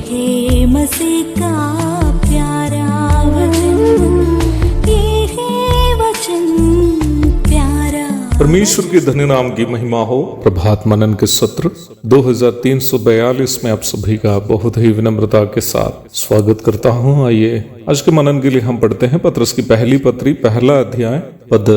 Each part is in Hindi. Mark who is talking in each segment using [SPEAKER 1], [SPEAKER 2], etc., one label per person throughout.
[SPEAKER 1] है मसीह का प्यारा वचन, ये है वचन प्यारा।
[SPEAKER 2] परमेश्वर के धन्य नाम की महिमा हो। प्रभात मनन के सत्र 2342 में आप सभी का बहुत ही विनम्रता के साथ स्वागत करता हूं। आइए आज के मनन के लिए हम पढ़ते हैं पत्रस की पहली पत्री, पहला अध्याय, पद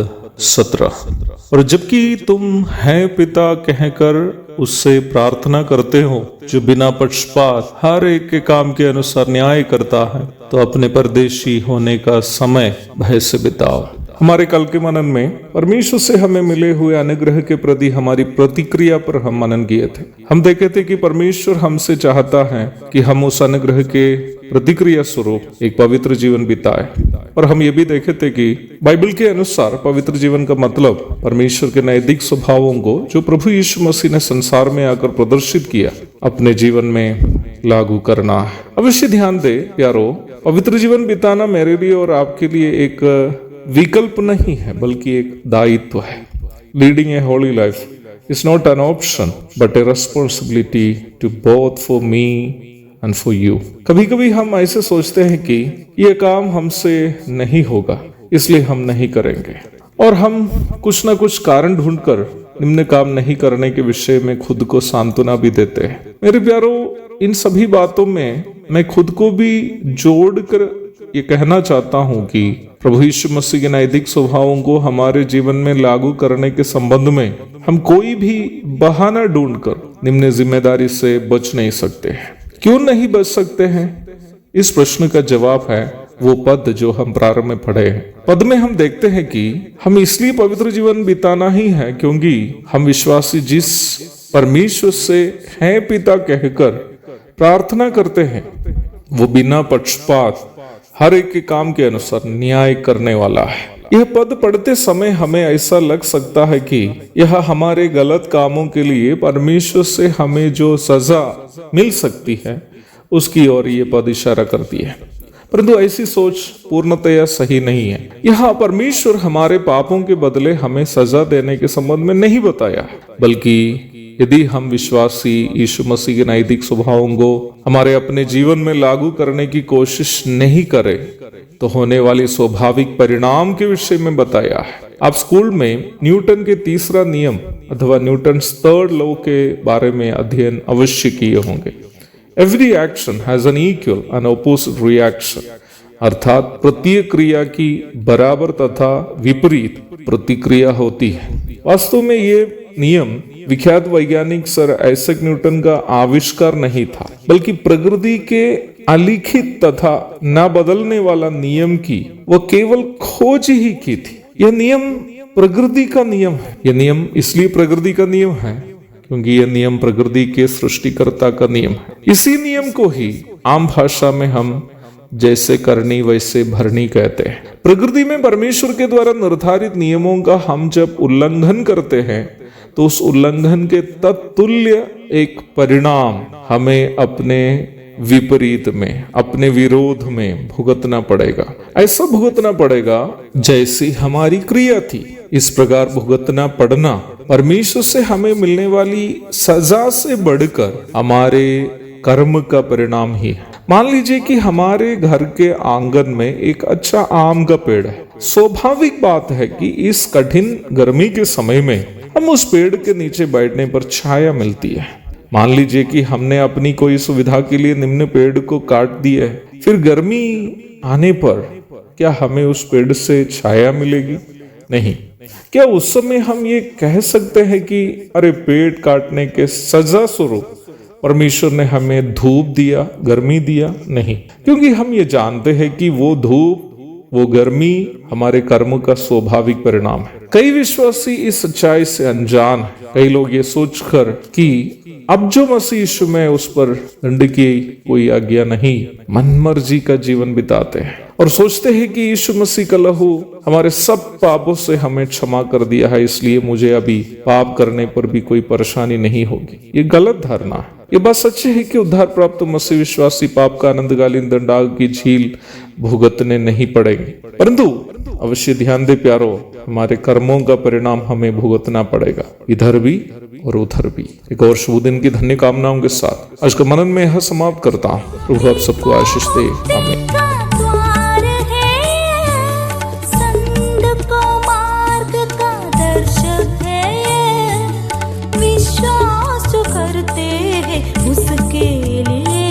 [SPEAKER 2] 17। और जबकि तुम है पिता कहकर उससे प्रार्थना करते हो, जो बिना पक्षपात हर एक के काम के अनुसार न्याय करता है, तो अपने परदेशी होने का समय भय से बिताओ। हमारे कल के मनन में परमेश्वर से हमें मिले हुए अनुग्रह के प्रति हमारी प्रतिक्रिया पर हम मनन किए थे। हम देखे थे कि परमेश्वर हमसे चाहता है कि हम उस अनुग्रह के प्रतिक्रिया स्वरूप एक पवित्र जीवन बिताए। और हम ये भी देखे थे कि बाइबल के अनुसार पवित्र जीवन का मतलब परमेश्वर के नैतिक स्वभावों को, जो प्रभु यीशु मसीह ने संसार में आकर प्रदर्शित किया, अपने जीवन में लागू करना है। अवश्य ध्यान दे प्यारो, पवित्र जीवन बिताना मेरे लिए और आपके लिए एक विकल्प नहीं है, बल्कि एक दायित्व है। Leading a holy life is not an option but a responsibility to both for me and for you. कभी कभी हम ऐसे सोचते हैं कि यह काम हमसे नहीं होगा, इसलिए हम नहीं करेंगे, और हम कुछ ना कुछ कारण ढूंढकर निम्न काम नहीं करने के विषय में खुद को सांत्वना भी देते हैं। मेरे प्यारो, इन सभी बातों में मैं खुद को भी जोड़कर ये कहना चाहता हूं कि प्रभु यीशु मसीह के नैतिक स्वभावों को हमारे जीवन में लागू करने के संबंध में हम कोई भी बहाना ढूंढकर निम्न जिम्मेदारी से बच नहीं सकते हैं। क्यों नहीं बच सकते हैं? इस प्रश्न का जवाब है वो पद जो हम प्रारंभ में पढ़े हैं। पद में हम देखते हैं कि हम इसलिए पवित्र जीवन बिताना ही है क्योंकि हम विश्वासी जिस परमेश्वर से है पिता कहकर प्रार्थना करते हैं, वो बिना पक्षपात हर एक के काम के अनुसार न्याय करने वाला है। यह पद पढ़ते समय हमें ऐसा लग सकता है कि यह हमारे गलत कामों के लिए परमेश्वर से हमें जो सजा मिल सकती है उसकी ओर यह पद इशारा करती है, परंतु ऐसी सोच पूर्णतया सही नहीं है। यह परमेश्वर हमारे पापों के बदले हमें सजा देने के संबंध में नहीं बताया, बल्कि यदि हम विश्वासी यीशु मसीह के नैतिक स्वभावों को हमारे अपने जीवन में लागू करने की कोशिश नहीं करें तो होने वाले स्वाभाविक परिणाम के विषय में बताया है। आप स्कूल में न्यूटन के तीसरा नियम अथवा न्यूटन थर्ड लॉ के बारे में अध्ययन अवश्य किए होंगे। Every action has an equal and opposite reaction, अर्थात प्रत्येक क्रिया की बराबर तथा विपरीत प्रतिक्रिया होती है। वास्तव में ये नियम विख्यात वैज्ञानिक सर आइजैक न्यूटन का आविष्कार नहीं था, बल्कि प्रकृति के अलिखित तथा न बदलने वाला नियम की वह केवल खोज ही की थी। यह नियम प्रकृति का नियम है। यह नियम इसलिए प्रकृति का नियम है क्योंकि यह नियम प्रकृति के सृष्टिकर्ता का नियम है। इसी नियम को ही आम भाषा में हम जैसे करनी वैसे भरनी कहते हैं। प्रकृति में परमेश्वर के द्वारा निर्धारित नियमों का हम जब उल्लंघन करते हैं तो उस उल्लंघन के तत्तुल्य एक परिणाम हमें अपने विपरीत में, अपने विरोध में भुगतना पड़ेगा। ऐसा भुगतना पड़ेगा जैसी हमारी क्रिया थी। इस प्रकार भुगतना पड़ना परमेश्वर से हमें मिलने वाली सजा से बढ़कर हमारे कर्म का परिणाम ही है। मान लीजिए कि हमारे घर के आंगन में एक अच्छा आम का पेड़ है। स्वाभाविक बात है कि इस कठिन गर्मी के समय में हम उस पेड़ के नीचे बैठने पर छाया मिलती है। मान लीजिए कि हमने अपनी कोई सुविधा के लिए निम्न पेड़ को काट दिया है, फिर गर्मी आने पर क्या हमें उस पेड़ से छाया मिलेगी? नहीं। क्या उस समय हम ये कह सकते हैं कि अरे पेड़ काटने के सजा स्वरूप परमेश्वर ने हमें धूप दिया, गर्मी दिया? नहीं, क्योंकि हम ये जानते हैं कि वो धूप, वो गर्मी हमारे कर्म का स्वाभाविक परिणाम है। कई विश्वासी इस सच्चाई से अनजान हैं। कई लोग ये सोचकर कि अब जो मसीह यीशु में उस पर दंड की कोई आज्ञा नहीं, मनमर्जी का जीवन बिताते हैं और सोचते हैं कि यीशु मसीह का लहू हमारे सब पापों से हमें क्षमा कर दिया है, इसलिए मुझे अभी पाप करने पर भी कोई परेशानी नहीं होगी। ये गलत धारणा है। ये बात सच्ची है कि उद्धार प्राप्त मसीह विश्वासी पाप का आनंदकालीन दंडाग की झील भुगतने नहीं पड़ेंगे, परंतु अवश्य ध्यान दे प्यारो, हमारे कर्मों का परिणाम हमें भुगतना पड़ेगा, इधर भी और उधर भी। एक और शुभ दिन की धन्य कामनाओं के साथ आज का मनन में यह समाप्त करता हूँ। प्रभु आप सबको आशीष दे, आमीन।
[SPEAKER 1] का द्वार है, संत को मार्ग का दर्शक है, विश्वास जो करते हैं उसके लिए